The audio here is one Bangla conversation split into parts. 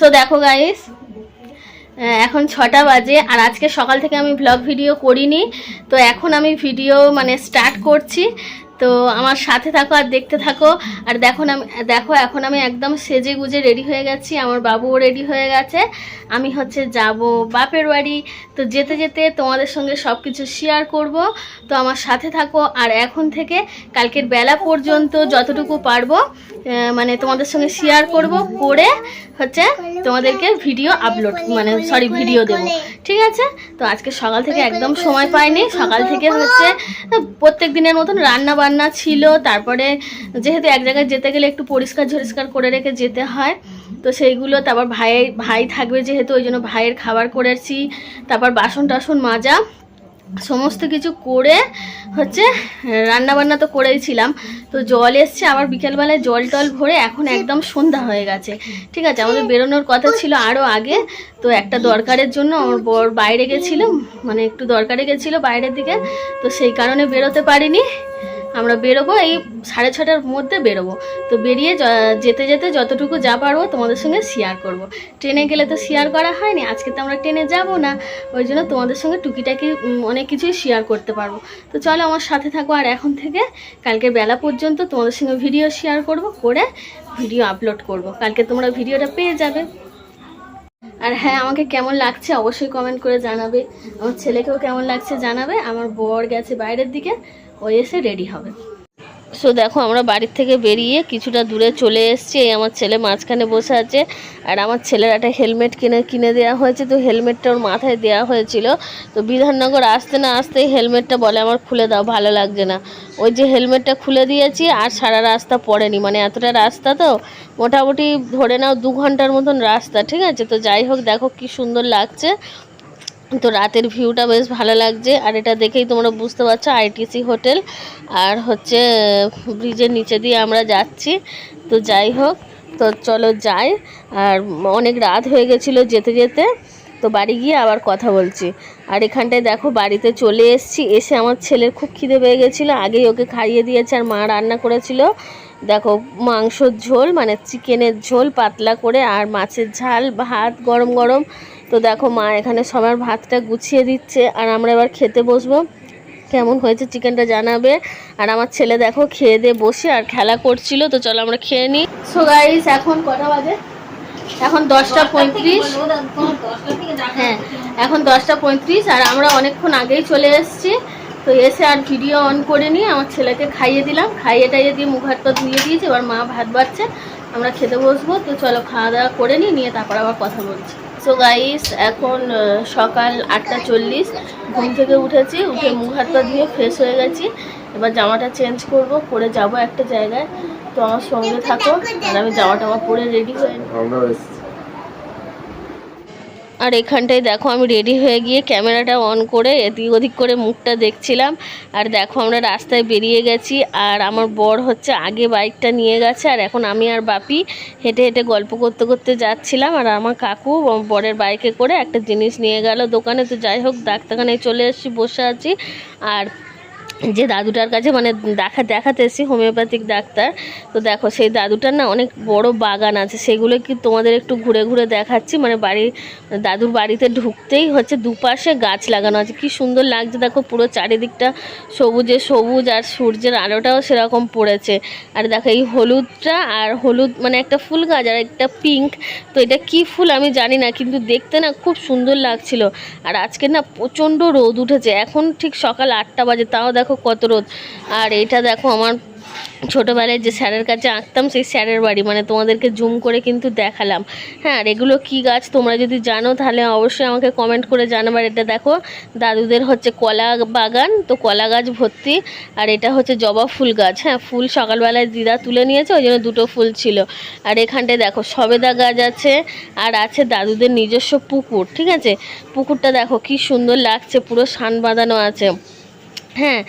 তো দেখো গাইস, এখন 6টা বাজে আর আজকে সকাল থেকে আমি ব্লগ ভিডিও করিনি। তো এখন আমি ভিডিও স্টার্ট করছি। তো আমার সাথে থাকো আর দেখতে থাকো। আর দেখো এখন আমি একদম সেজে গুজে রেডি হয়ে গেছি, আমার বাবুও রেডি হয়ে গেছে। আমি যাব বাপের বাড়ি। তো যেতে যেতে তোমাদের সঙ্গে সব কিছু শেয়ার করব। তো আমার সাথে থাকো আর এখন থেকে কালকের বেলা পর্যন্ত যতটুকু পারবো তোমাদের সঙ্গে শেয়ার করব, করে তোমাদেরকে ভিডিও আপলোড ভিডিও দেবো, ঠিক আছে? তো আজকে সকাল থেকে একদম সময় পাইনি। সকাল থেকে প্রত্যেক দিনের মতন রান্না বান্না ছিল। তারপরে যেহেতু এক জায়গায় যেতে গেলে একটু পরিষ্কার ঝরিষ্কার করে রেখে যেতে হয়, তো সেইগুলো। তারপর ভাই থাকবে যেহেতু, ওই জন্য ভাইয়ের খাবার করেছি। তারপর বাসন টাসন মাজা সমস্ত কিছু করে রান্না বান্না তো করেইছিলাম। তো জল এসছে আবার বিকেলবেলায়, জল টল ভরে এখন একদম সন্ধ্যা হয়ে গেছে, ঠিক আছে? আমাদের বেরোনোর কথা ছিল আরও আগে। তো একটা দরকারের জন্য আমার বর বাইরে গেছিলো, একটু দরকারে গেছিলো বাইরের দিকে। তো সেই কারণে বেরোতে পারিনি। আমরা বেরোবো এই 6:30টার মধ্যে বেরোবো। তো বেরিয়ে যেতে যেতে যতটুকু যা পারবো তোমাদের সঙ্গে শেয়ার করব। ট্রেনে গেলে তো শেয়ার করা হয়নি, আজকে তো আমরা ট্রেনে যাব না, ওই জন্য তোমাদের সঙ্গে টুকিটাকি অনেক কিছুই শেয়ার করতে পারবো। তো চলো আমার সাথে থাকো আর এখন থেকে কালকে বেলা পর্যন্ত তোমাদের সঙ্গে ভিডিও শেয়ার করব, করে ভিডিও আপলোড করব। কালকে তোমরা ভিডিওটা পেয়ে যাবে। আর হ্যাঁ, আমাকে কেমন লাগছে অবশ্যই কমেন্ট করে জানাবে। আমার ছেলেকেও কেমন লাগছে জানাবে। আমার বর গেছে বাইরের দিকে, ও এসে রেডি হবে। সো দেখো, আমরা বাড়ির থেকে বেরিয়ে কিছুটা দূরে চলে এসেছি। এই আমার ছেলে মাঝখানে বসে আছে। আর আমার ছেলের একটা হেলমেট কিনে দেওয়া হয়েছে। তো হেলমেটটা ওর মাথায় দেওয়া হয়েছিল। তো বিধাননগর আসতে না আসতেই হেলমেটটা বলে আমার খুলে দাও, ভালো লাগছে না। ওই যে হেলমেটটা খুলে দিয়েছি আর সারা রাস্তা পড়েনি, এতটা রাস্তা তো মোটামুটি ধরে নাও 2 ঘন্টার মতন রাস্তা, ঠিক আছে? তো যাই হোক, দেখো কি সুন্দর লাগছে। তো রাতের ভিউটা বেশ ভালো লাগছে। আর এটা দেখেই তোমরা বুঝতে পারছো আইটিসি হোটেল। আর ব্রিজের নিচে দিয়ে আমরা যাচ্ছি। তো যাই হোক, তো চলো যাই। আর অনেক রাত হয়ে গেছিলো যেতে যেতে। তো বাড়ি গিয়ে আবার কথা বলছি। আর এখানটায় দেখো বাড়িতে চলে এসেছি। এসে আমার ছেলের খুব খিদে পেয়ে গেছিলো, আগেই ওকে খাইয়ে দিয়েছে। আর মা রান্না করেছিল দেখো মাংসর ঝোল, চিকেনের ঝোল পাতলা করে, আর মাছের ঝাল, ভাত গরম গরম। তো দেখো মা এখানে সবার ভাতটা গুছিয়ে দিচ্ছে। আর আমরা এবার খেতে বসবো। কেমন হয়েছে চিকেনটা জানাবে। আর আমার ছেলে দেখো খেয়ে দিয়ে বসে আর খেলা করছিল। তো চলো আমরা খেয়ে নিই। সো গাইস, এখন কটা বাজে? এখন 10:35। হ্যাঁ, এখন 10:35। আর আমরা অনেকক্ষণ আগেই চলে এসেছি। তো এসে আর ভিডিও অন করে নিয়ে আমার ছেলেকে খাইয়ে দিলাম, খাইয়ে টাইয়ে দিয়ে মুখ হাত পা ধুয়ে দিয়েছি। এবার মা ভাত বাড়ছে, আমরা খেতে বসবো। তো চলো খাওয়া দাওয়া করে নিয়ে তারপর আবার কথা বলছি। সো গাইস, এখন সকাল 8:40। ঘুম থেকে উঠেছি, উঠে মুখ হাত পা ধুয়ে ফ্রেশ হয়ে গেছি। এবার জামাটা চেঞ্জ করে যাব একটা জায়গায়। তো আমার সঙ্গে থাকো আর আমি জামাটা পরে রেডি হয়ে নিই। আর এখানটায় দেখো আমি রেডি হয়ে গিয়ে ক্যামেরাটা অন করে এদিক ওদিক করে মুখটা দেখছিলাম। আর দেখো আমরা রাস্তায় বেরিয়ে গেছি। আর আমার বর আগে বাইকটা নিয়ে গেছে। আর এখন আমি আর বাপি হেঁটে হেঁটে গল্প করতে করতে যাচ্ছিলাম। আর আমার কাকু বরের বাইকে করে একটা জিনিস নিয়ে গেল দোকানে। তো যাই হোক, ডাক্তারখানায় চলে এসেছি, বসে আছি। আর যে দাদুটার কাছে দেখাতে এসেছি, হোমিওপ্যাথিক ডাক্তার। তো দেখো সেই দাদুটার না অনেক বড় বাগান আছে, সেগুলো কি তোমাদের একটু ঘুরে ঘুরে দেখাচ্ছি। দাদুর বাড়িতে ঢুকতেই দুপাশে গাছ লাগানো আছে, কি সুন্দর লাগছে। দেখো পুরো চারিদিকটা সবুজে সবুজ, আর সূর্যের আলোটাও সেরকম পড়েছে। আর দেখো এই হলুদটা, আর হলুদ একটা ফুল গাছ, আর একটা পিঙ্ক। তো এটা কি ফুল আমি জানি না, কিন্তু দেখতে না খুব সুন্দর লাগছিল। আর আজকে না প্রচণ্ড রোদ উঠেছে, এখন ঠিক সকাল 8টা বাজে, তাও দেখো কত রোদ। আর এটা দেখো আমার ছোটোবেলায় যে স্যারের কাছে আঁকতাম, সেই স্যারের বাড়ি, তোমাদেরকে জুম করে কিন্তু দেখালাম। হ্যাঁ, আর এগুলো কী গাছ তোমরা যদি জানো তাহলে অবশ্যই আমাকে কমেন্ট করে জানাবার। এটা দেখো দাদুদের কলা বাগান, তো কলা গাছ ভর্তি। আর এটা জবা ফুল গাছ। হ্যাঁ, ফুল সকালবেলায় দিদা তুলে নিয়েছে, ওই জন্য 2টো ফুল ছিল। আর এখানটায় দেখো সবেদা গাছ আছে। আর আছে দাদুদের নিজস্ব পুকুর, ঠিক আছে? পুকুরটা দেখো কি সুন্দর লাগছে, পুরো সান বাঁধানো আছে। হ্যাঁ,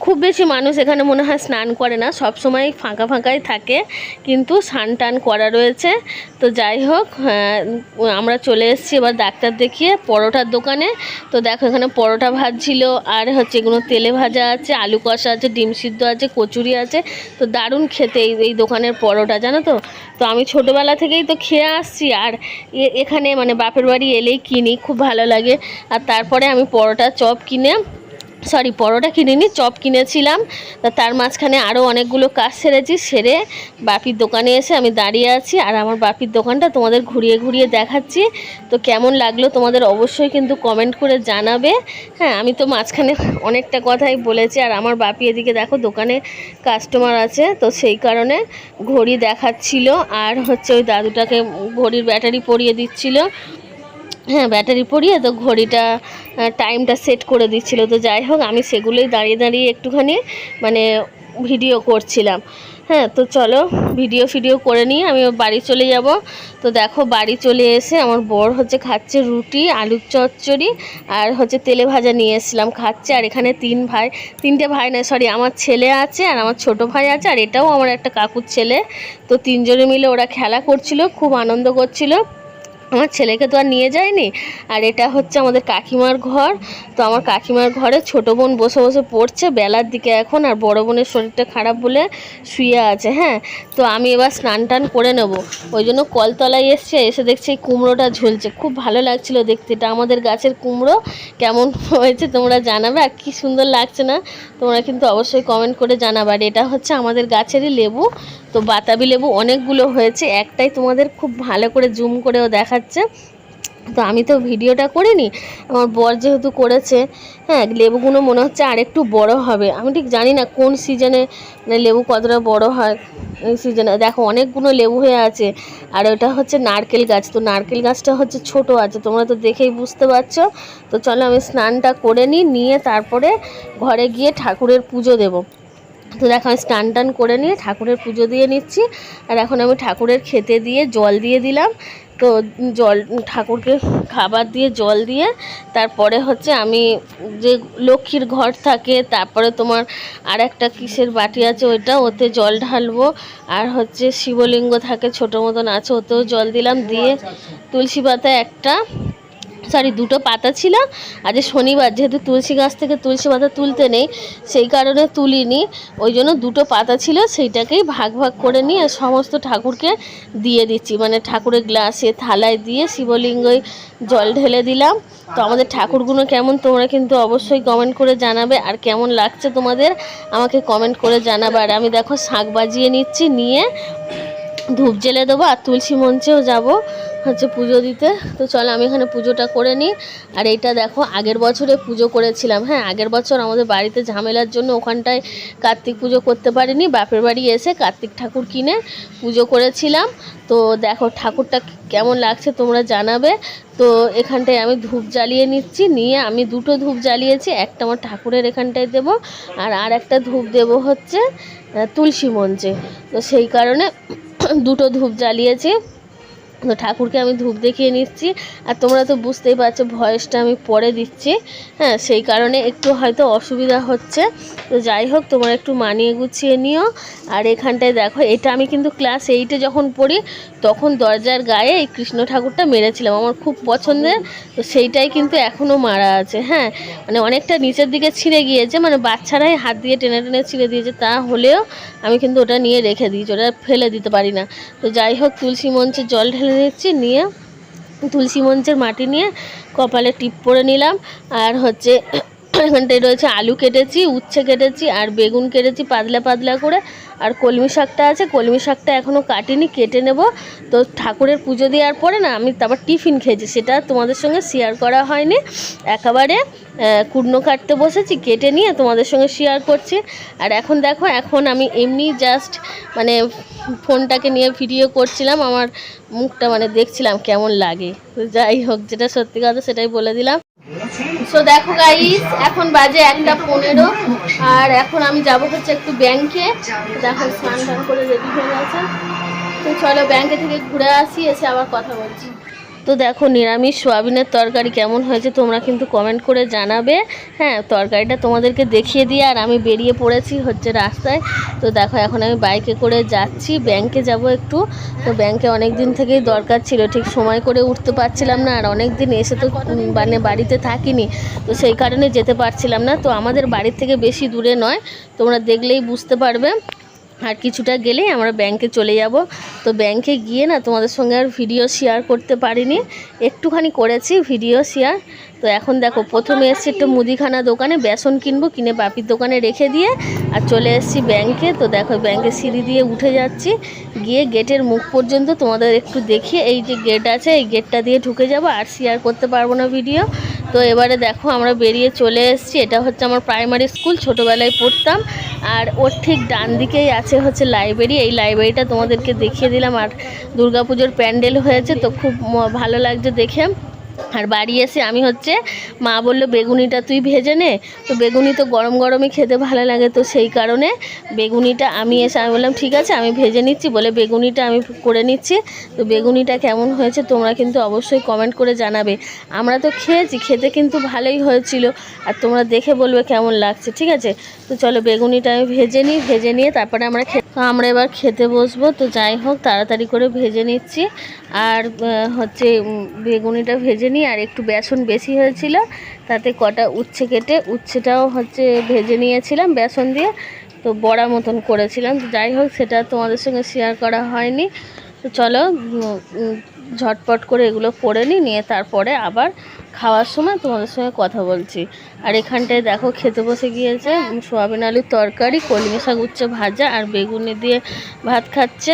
খুব বেশি মানুষ এখানে মনে হয় স্নান করে না, সব সময় ফাঁকা ফাঁকাই থাকে, কিন্তু স্নান টান করা রয়েছে। তো যাই হোক, আমরা চলে এসেছি এবার ডাক্তার দেখিয়ে পরোটার দোকানে। তো দেখো এখানে পরোটা ভাজছিল, আর হচ্ছে এগুলো তেলে ভাজা আছে, আলু কষা আছে, ডিম সিদ্ধ আছে, কচুরি আছে। তো দারুণ খেতে এই দোকানের পরোটা, জানো তো। তো আমি ছোটোবেলা থেকেই তো খেয়ে আসছি, আর এখানে মানে বাপের বাড়ি এলেই কিনি, খুব ভালো লাগে। আর তারপরে আমি পরোটা কিনিনি, চপ কিনেছিলাম। তার মাঝখানে আরও অনেকগুলো কাজ সেরে বাপির দোকানে এসে আমি দাঁড়িয়ে আছি, আর আমার বাপির দোকানটা তোমাদের ঘুরিয়ে ঘুরিয়ে দেখাচ্ছি। তো কেমন লাগলো তোমাদের অবশ্যই কিন্তু কমেন্ট করে জানাবে। হ্যাঁ, আমি তো মাঝখানে অনেকটা কথাই বলেছি, আর আমার বাপি এদিকে দেখো দোকানে কাস্টমার আছে, তো সেই কারণে ঘড়ি দেখাচ্ছিল, আর হচ্ছে ওই দাদুটাকে ঘড়ির ব্যাটারি পরিয়ে দিচ্ছিল। হ্যাঁ, ব্যাটারি পরিয়ে তো ঘড়িটা টাইমটা সেট করে দিচ্ছিল। তো যাই হোক, আমি সেগুলোই দাঁড়িয়ে দাঁড়িয়ে একটুখানি মানে ভিডিও করছিলাম। হ্যাঁ, তো চলো ভিডিও করে নিয়ে আমি বাড়ি চলে যাব। তো দেখো বাড়ি চলে এসে আমার বর হচ্ছে খাচ্ছে রুটি, আলুর চচ্চড়ি, আর হচ্ছে তেলে ভাজা নিয়ে এসেছিলাম খাচ্ছে। আর এখানে তিনটে ভাই না, সরি, আমার ছেলে আছে, আর আমার ছোট ভাই আছে, আর এটাও আমার একটা কাকুর ছেলে। তো তিনজনে মিলে ওরা খেলা করছিল, খুব আনন্দ করছিল। আমার ছেলেকে তো আর নিয়ে যায়নি। আর এটা হচ্ছে আমাদের কাকিমার ঘর। তো আমার কাকিমার ঘরে ছোটো বোন বসে বসে পড়ছে বেলার দিকে এখন, আর বড় বোনের শরীরটা খারাপ বলে শুয়ে আছে। হ্যাঁ, তো আমি এবার স্নান টান করে নেব, ওই জন্য কলতলায় এসে দেখছি এই কুমড়োটা ঝুলছে, খুব ভালো লাগছিল দেখতে। এটা আমাদের গাছের কুমড়ো, কেমন হয়েছে তোমরা জানাবে, আর কি সুন্দর লাগছে না তোমরা কিন্তু অবশ্যই কমেন্ট করে জানাবে। আর এটা হচ্ছে আমাদের গাছেরই লেবু, তো বাতাবি লেবু অনেকগুলো হয়েছে, একটাই তোমাদের খুব ভালো করে জুম করেও দেখাচ্ছে। তো আমি তো ভিডিওটা করিনি, আমার বর যেহেতু করেছে। হ্যাঁ, লেবুগুলো মনে হচ্ছে আর একটু বড় হবে, আমি ঠিক জানি না কোন সিজনে মানে লেবু কতটা বড় হয়। এই সিজনে দেখো অনেকগুলো লেবু হয়ে আছে। আর ওটা হচ্ছে নারকেল গাছ, তো নারকেল গাছটা হচ্ছে ছোট আছে, তোমরা তো দেখেই বুঝতে পারছো। তো চলো আমি স্নানটা করে নিয়ে তারপরে ঘরে গিয়ে ঠাকুরের পুজো দেবো। তো দেখো আমি স্নান টান করে নিয়ে ঠাকুরের পুজো দিয়ে নিচ্ছি। আর এখন আমি ঠাকুরের খেতে দিয়ে জল দিয়ে দিলাম। তো ঠাকুরকে খাবার দিয়ে জল দিয়ে তারপরে হচ্ছে আমি যে লক্ষ্মীর ঘর থাকে, তারপরে তোমার আর একটা কিসের বাটি আছে ওতে জল ঢালবো। আর হচ্ছে শিবলিঙ্গ থাকে ছোটো মতন আছে, ওতেও জল দিলাম, দিয়ে তুলসী পাতা দুটো পাতা ছিল। আজ শনিবার, যেহেতু তুলসী গাছ থেকে তুলসী পাতা তুলতে নেই, সেই কারণে তুলিনি, ওই জন্য দুটো পাতা ছিল, সেইটাকেই ভাগ করে নিয়ে সমস্ত ঠাকুরকে দিয়ে দিচ্ছি, মানে ঠাকুরের গ্লাসে থালায় দিয়ে শিবলিঙ্গই জল ঢেলে দিলাম। তো আমাদের ঠাকুরগুলো কেমন তোমরা কিন্তু অবশ্যই কমেন্ট করে জানাবে, আর কেমন লাগছে তোমাদের আমাকে কমেন্ট করে জানাবে। আর আমি দেখো শাঁখ বাজিয়ে নিয়ে ধূপ জ্বেলে দেবো, আর তুলসী মঞ্চেও যাব হচ্ছে পুজো দিতে। তো চলো আমি এখানে পুজোটা করে নিই। আর এইটা দেখো আগের বছরে পুজো করেছিলাম। হ্যাঁ, আগের বছর আমাদের বাড়িতে ঝামেলার জন্য ওখানটায় কার্তিক পুজো করতে পারিনি, বাপের বাড়ি এসে কার্তিক ঠাকুর কিনে পুজো করেছিলাম। তো দেখো ঠাকুরটা কেমন লাগছে তোমরা জানাবে। তো এখানটায় আমি ধূপ জ্বালিয়ে নিয়ে আমি দুটো ধূপ জ্বালিয়েছি, একটা আমার ঠাকুরের এখানটায় দেবো, আর একটা ধূপ দেবো হচ্ছে তুলসী মঞ্চে। তো সেই কারণে দুটো ধূপ জ্বালিয়েছি। তো ঠাকুরকে আমি ধূপ দেখিয়ে নিচ্ছি, আর তোমরা তো বুঝতেই পারছো ভয়েসটা আমি পরে দিচ্ছি। হ্যাঁ, সেই কারণে একটু হয়তো অসুবিধা হচ্ছে। তো যাই হোক, তোমরা একটু মানিয়ে গুছিয়ে নিও। আর এখানটায় দেখো, এটা আমি কিন্তু ক্লাস 8-এ যখন পড়ি তখন দরজার গায়ে এই কৃষ্ণ ঠাকুরটা মেরেছিলাম, আমার খুব পছন্দের। তো সেইটাই কিন্তু এখনও মারা আছে। হ্যাঁ, মানে অনেকটা নিচের দিকে ছিঁড়ে গিয়েছে, মানে বাচ্চারাই হাত দিয়ে টেনে ছিঁড়ে দিয়েছে, তা হলেও আমি কিন্তু ওটা নিয়ে রেখে দিয়েছি, ওটা ফেলে দিতে পারি না। তো যাই হোক, তুলসী মঞ্চে জল ঢেলে নিচ্ছি, নিয়ে তুলসী মঞ্চের মাটি নিয়ে কপালে টিপ পরে নিলাম। আর হচ্ছে এখানটায় রয়েছে আলু কেটেছি, উচ্ছে কেটেছি, আর বেগুন কেটেছি পাতলা করে। আর কলমি শাকটা আছে, কলমি শাকটা এখনও কাটিনি, কেটে নেব। তো ঠাকুরের পুজো দেওয়ার পরে না আমি তারপর টিফিন খেয়েছি, সেটা তোমাদের সঙ্গে শেয়ার করা হয়নি। একেবারে কুটনো কাটতে বসেছি, কেটে নিয়ে তোমাদের সঙ্গে শেয়ার করছি। আর এখন দেখো, এখন আমি এমনি জাস্ট মানে ফোনটাকে নিয়ে ভিডিও করছিলাম, আমার মুখটা মানে দেখছিলাম কেমন লাগে। তো যাই হোক, যেটা সত্যি কথা সেটাই বলে দিলাম। সো দেখো গাইস, এখন বাজে 1:15, আর এখন আমি যাব হচ্ছে একটু ব্যাংকে। দেখো স্নান টান করে রেডি হয়ে গেছে। তো চলো ব্যাংকে থেকে ঘুরে আসি, এসে আবার কথা বলছি। তো দেখো নিরামিষ সোয়াবিনের তরকারি কেমন হয়েছে তোমরা কিন্তু কমেন্ট করে জানাবে। হ্যাঁ, তরকারিটা তোমাদেরকে দেখিয়ে দিয়ে আর আমি বেরিয়ে পড়েছি হচ্ছে রাস্তায়। তো দেখো এখন আমি বাইকে করে যাচ্ছি, ব্যাংকে যাব একটু। তো ব্যাংকে অনেক দিন থেকেই দরকার ছিল, ঠিক সময় করে উঠতে পারছিলাম না, আর অনেক দিন এসে তো মানে বাড়িতে থাকিনি, তো সেই কারণে যেতে পারছিলাম না। তো আমাদের বাড়ির থেকে বেশি দূরে নয়, তোমরা দেখলেই বুঝতে পারবে। আর কিছুটা গেলেই আমরা ব্যাংকে চলে যাব। তো ব্যাংকে গিয়ে না তোমাদের সঙ্গে আর ভিডিও শেয়ার করতে পারিনি, একটুখানি করেছি ভিডিও শেয়ার। তো এখন দেখো প্রথমে এসেছি একটু মুদিখানা দোকানে, বেসন কিনবো, কিনে বাপির দোকানে রেখে দিয়ে আর চলে এসেছি ব্যাংকে। তো দেখো ব্যাংকে সিঁড়ি দিয়ে উঠে যাচ্ছি, গিয়ে গেটের মুখ পর্যন্ত তোমাদের একটু দেখিয়ে, এই যে গেট আছে এই গেটটা দিয়ে ঢুকে যাব, আর শেয়ার করতে পারবো না ভিডিও। তো এবারে দেখো আমরা বেরিয়ে চলে এসেছি। এটা হচ্ছে আমার প্রাইমারি স্কুল, ছোটোবেলায় পড়তাম। আর ওর ঠিক ডান দিকেই আছে হচ্ছে লাইব্রেরি, এই লাইব্রেরিটা তোমাদেরকে দেখিয়ে দিলাম। আর দুর্গাপুজোর প্যান্ডেল হয়েছে, তো খুব ভালো লাগছে দেখে। আর বাড়ি এসে আমি হচ্ছে মা বললো বেগুনিটা তুই ভেজে নে, তো বেগুনি তো গরম গরমই খেতে ভালো লাগে, তো সেই কারণে বেগুনিটা আমি বললাম ঠিক আছে আমি ভেজে নিচ্ছি, বলে বেগুনিটা আমি করে নিচ্ছি। তো বেগুনিটা কেমন হয়েছে তোমরা কিন্তু অবশ্যই কমেন্ট করে জানাবে। আমরা তো খেয়েছি, খেতে কিন্তু ভালোই হয়েছিল, আর তোমরা দেখে বলবে কেমন লাগছে, ঠিক আছে। তো চলো বেগুনিটা আমি ভেজে নিই, ভেজে নিয়ে তারপরে আমরা এবার খেতে বসবো। তো যাই হোক তাড়াতাড়ি করে ভেজে নিচ্ছি। আর হচ্ছে বেগুনিটা ভেজে নিই, আর একটু বেসন বেশি হয়েছিল, তাতে কটা উচ্ছে কেটে উচ্ছেটাও হচ্ছে ভেজে নিয়েছিলাম বেসন দিয়ে, তো বড়া মতন করেছিলাম। তো যাই হোক সেটা তোমাদের সঙ্গে শেয়ার করা হয়নি। তো চলো ঝটপট করে এগুলো করে নিয়ে তারপরে আবার খাওয়ার সময় তোমাদের সঙ্গে কথা বলছি। আর এখানটায় দেখো খেতে বসে গিয়েছে সোয়াবিন আলুর তরকারি, কলমি শাক উচ্ছে ভাজা আর বেগুনি দিয়ে ভাত খাচ্ছে।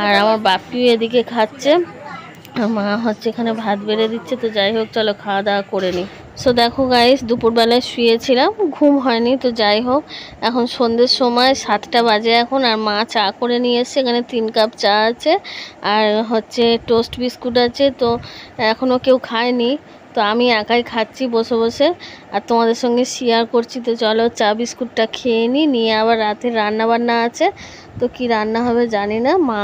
আর আমার বাপিও এদিকে খাচ্ছে, মা হচ্ছে এখানে ভাত বেড়ে দিচ্ছে। তো যাই হোক চলো খাওয়া দাওয়া করে নিই। সো দেখো গাইস দুপুরবেলায় শুয়েছিলাম, ঘুম হয়নি। তো যাই হোক এখন সন্ধ্যের সময় 7টা বাজে এখন, আর মা চা করে নিয়ে এসছে, এখানে 3 কাপ চা আছে আর হচ্ছে টোস্ট বিস্কুট আছে। তো এখনও কেউ খায়নি, তো আমি একাই খাচ্ছি বসে বসে আর তোমাদের সঙ্গে শেয়ার করছি। তো চলো চা বিস্কুটটা খেয়ে নিয়ে আবার রাতে রান্না বান্না আছে, তো কি রান্না হবে জানি না, মা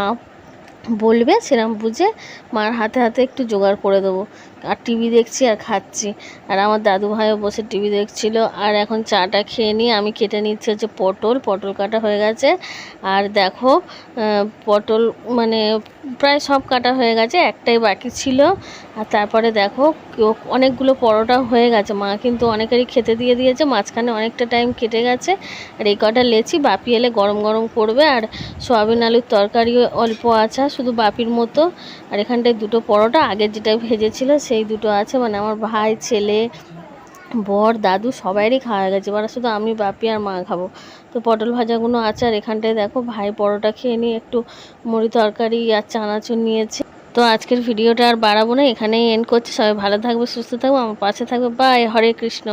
বলবে সেরকম বুঝে মার হাতে হাতে একটু জোগাড় করে দেবো। আর টিভি দেখছি আর খাচ্ছি, আর আমার দাদু ভাইও বসে টিভি দেখছিল। আর এখন চাটা খেয়ে নিয়ে আমি কেটে নিচ্ছি হচ্ছে পটল কাটা হয়ে গেছে। আর দেখো পটল মানে প্রায় সব কাটা হয়ে গেছে, একটাই বাকি ছিল। আর তারপরে দেখো অনেকগুলো পরোটা হয়ে গেছে, মা কিন্তু অনেকেরই খেতে দিয়ে দিয়েছে, মাঝখানে অনেকটা টাইম কেটে গেছে। আর এই কটা লেচি বাপি এলে গরম গরম করবে। আর সয়াবিন আলুর তরকারিও অল্প আছে শুধু বাপির মতো। আর এখানটায় 2টো পরোটা আগের যেটা ভেজেছিল সেই 2টো আছে, মানে আমার ভাই ছেলে বর দাদু সবাইরই খাওয়া গেছে, এবার শুধু আমি বাপি আর মা খাবো। তো পটল ভাজাগুলো আছে। আর এখানটায় দেখো ভাই পরোটা খেয়ে নিয়ে একটু মুড়ি তরকারি আর চানাচুর নিয়েছে। তো আজকের ভিডিওটা আর বাড়াবো না, এখানেই এন্ড করছি। সবাই ভালো থাকবে, সুস্থ থাকবে, আমার পাশে থাকবে। বাই, হরে কৃষ্ণ।